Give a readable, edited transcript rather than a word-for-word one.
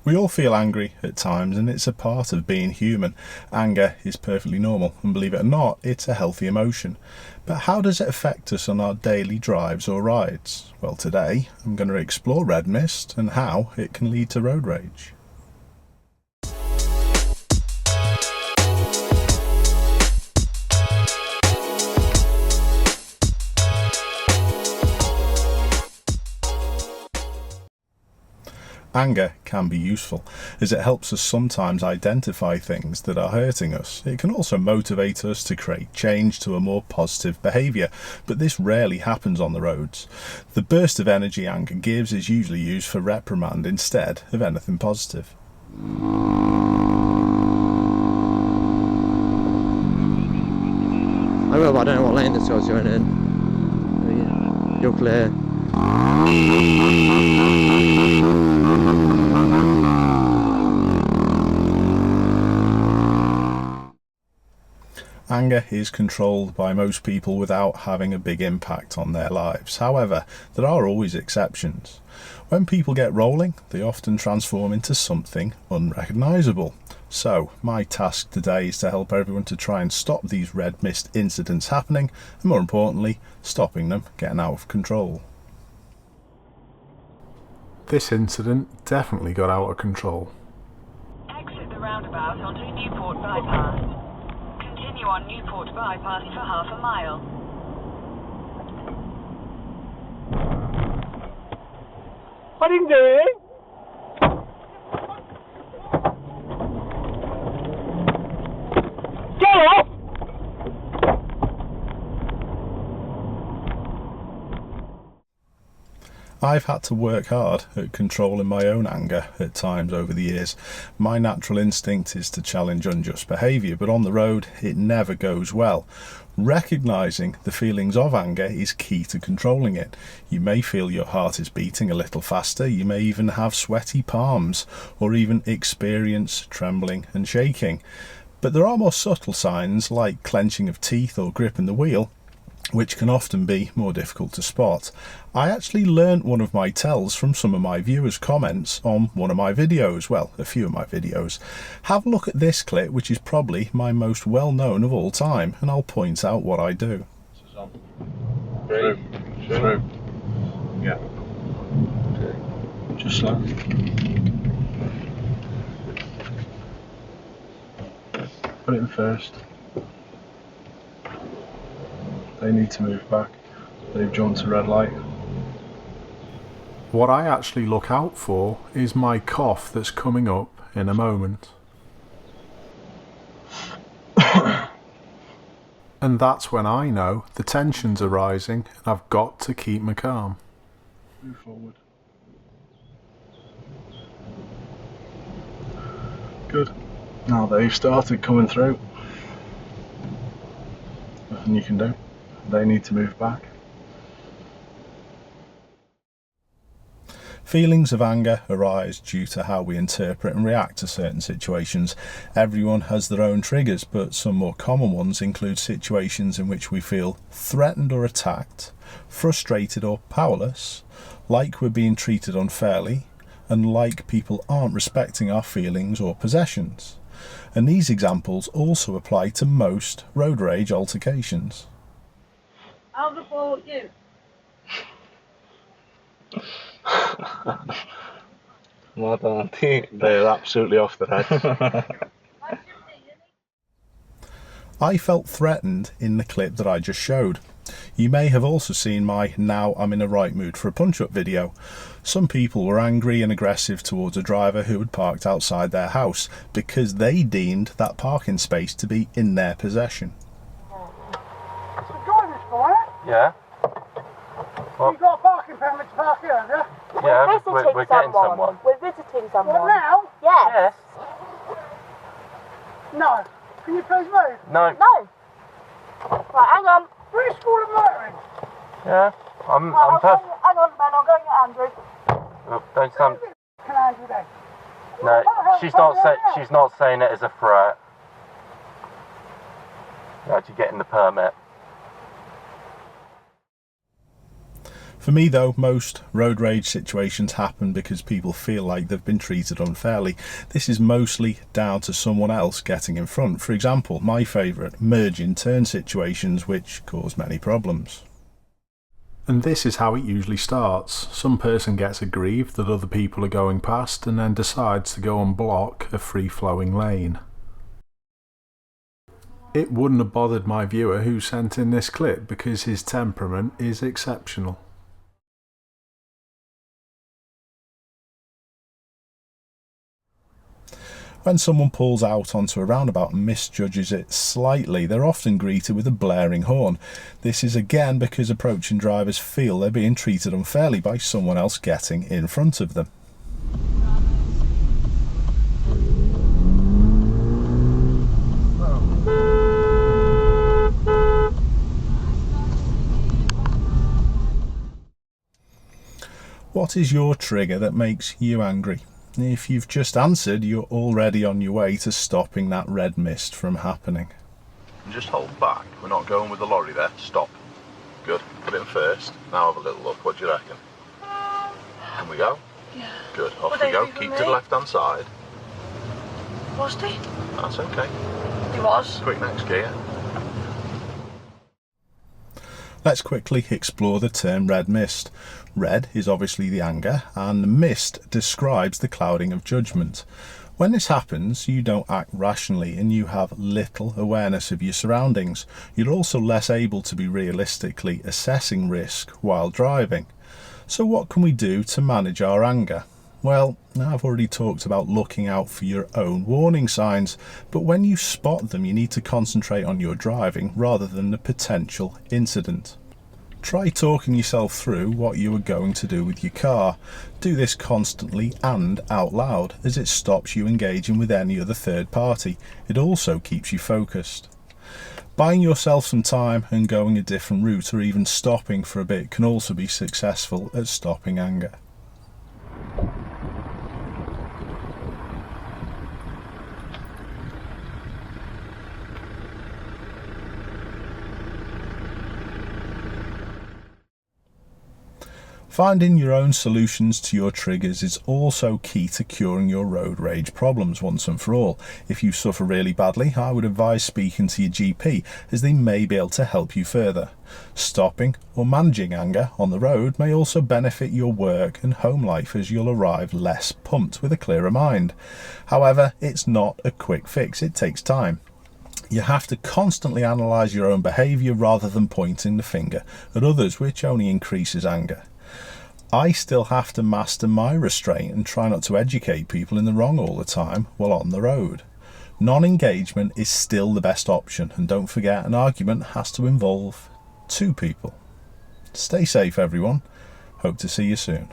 We all feel angry at times, and it's a part of being human. Anger is perfectly normal, and believe it or not, it's a healthy emotion. But how does it affect us on our daily drives or rides? Well, today I'm going to explore red mist and how it can lead to road rage. Anger can be useful, as it helps us sometimes identify things that are hurting us. It can also motivate us to create change to a more positive behaviour, but this rarely happens on the roads. The burst of energy anger gives is usually used for reprimand instead of anything positive. I will, but I don't know what lane this guy's going in. You're clear. Anger is controlled by most people without having a big impact on their lives. However, there are always exceptions. When people get rolling, they often transform into something unrecognisable. So, my task today is to help everyone to try and stop these red mist incidents happening, and more importantly, stopping them getting out of control. This incident definitely got out of control. Exit the roundabout onto Newport Bypass. Continue on Newport Bypass for half a mile. What are you doing? Get off! I've had to work hard at controlling my own anger at times over the years. My natural instinct is to challenge unjust behaviour, but on the road it never goes well. Recognising the feelings of anger is key to controlling it. You may feel your heart is beating a little faster, you may even have sweaty palms, or even experience trembling and shaking. But there are more subtle signs like clenching of teeth or gripping the wheel, which can often be more difficult to spot. I actually learnt one of my tells from some of my viewers' comments on one of my videos, well, a few of my videos. Have a look at this clip, which is probably my most well known of all time, and I'll point out what I do. This is on. Through. Yeah. Okay. Just slow. Put it in first. They need to move back. They've jumped a red light. What I actually look out for is my cough that's coming up in a moment. And that's when I know the tensions are rising and I've got to keep my calm. Move forward. Good. Now they've started coming through. Nothing you can do. They need to move back. Feelings of anger arise due to how we interpret and react to certain situations. Everyone has their own triggers, but some more common ones include situations in which we feel threatened or attacked, frustrated or powerless, like we're being treated unfairly, and like people aren't respecting our feelings or possessions. And these examples also apply to most road rage altercations. I'll report you. Well done, Auntie. They're absolutely off their heads. I felt threatened in the clip that I just showed. You may have also seen my "Now I'm in a right mood for a punch-up" video. Some people were angry and aggressive towards a driver who had parked outside their house because they deemed that parking space to be in their possession. Yeah. Well, you've got a parking permit to park here, have you? Yeah, we're getting someone. We're visiting someone. What, now? Yes. No. Can you please move? No. No. Right, hang on. Where's school of motoring? Yeah. I'm perfect. Hang on, man. I'm going to Andrew. Oh, don't stand. Can Andrew then? No, she's not saying it as a threat. You're actually getting the permit. For me though, most road rage situations happen because people feel like they've been treated unfairly. This is mostly down to someone else getting in front. For example, my favourite, merge in turn situations, which cause many problems. And this is how it usually starts. Some person gets aggrieved that other people are going past and then decides to go and block a free-flowing lane. It wouldn't have bothered my viewer who sent in this clip because his temperament is exceptional. When someone pulls out onto a roundabout and misjudges it slightly, they're often greeted with a blaring horn. This is again because approaching drivers feel they're being treated unfairly by someone else getting in front of them. What is your trigger that makes you angry? If you've just answered, you're already on your way to stopping that red mist from happening. Just hold back. We're not going with the lorry there. Stop. Good. Put it in first. Now have a little look. What do you reckon? Can we go? Yeah. Good. Off we go. Keep to the left-hand side. Was he? That's okay. He was. Quick next gear. Let's quickly explore the term red mist. Red is obviously the anger, and mist describes the clouding of judgment. When this happens, you don't act rationally and you have little awareness of your surroundings. You're also less able to be realistically assessing risk while driving. So what can we do to manage our anger? Well, I've already talked about looking out for your own warning signs, but when you spot them, you need to concentrate on your driving rather than the potential incident. Try talking yourself through what you are going to do with your car. Do this constantly and out loud, as it stops you engaging with any other third party. It also keeps you focused. Buying yourself some time and going a different route, or even stopping for a bit, can also be successful at stopping anger. Finding your own solutions to your triggers is also key to curing your road rage problems once and for all. If you suffer really badly, I would advise speaking to your GP, as they may be able to help you further. Stopping or managing anger on the road may also benefit your work and home life, as you'll arrive less pumped with a clearer mind. However, it's not a quick fix, it takes time. You have to constantly analyse your own behaviour rather than pointing the finger at others, which only increases anger. I still have to master my restraint and try not to educate people in the wrong all the time while on the road. Non-engagement is still the best option, and don't forget, an argument has to involve two people. Stay safe everyone. Hope to see you soon.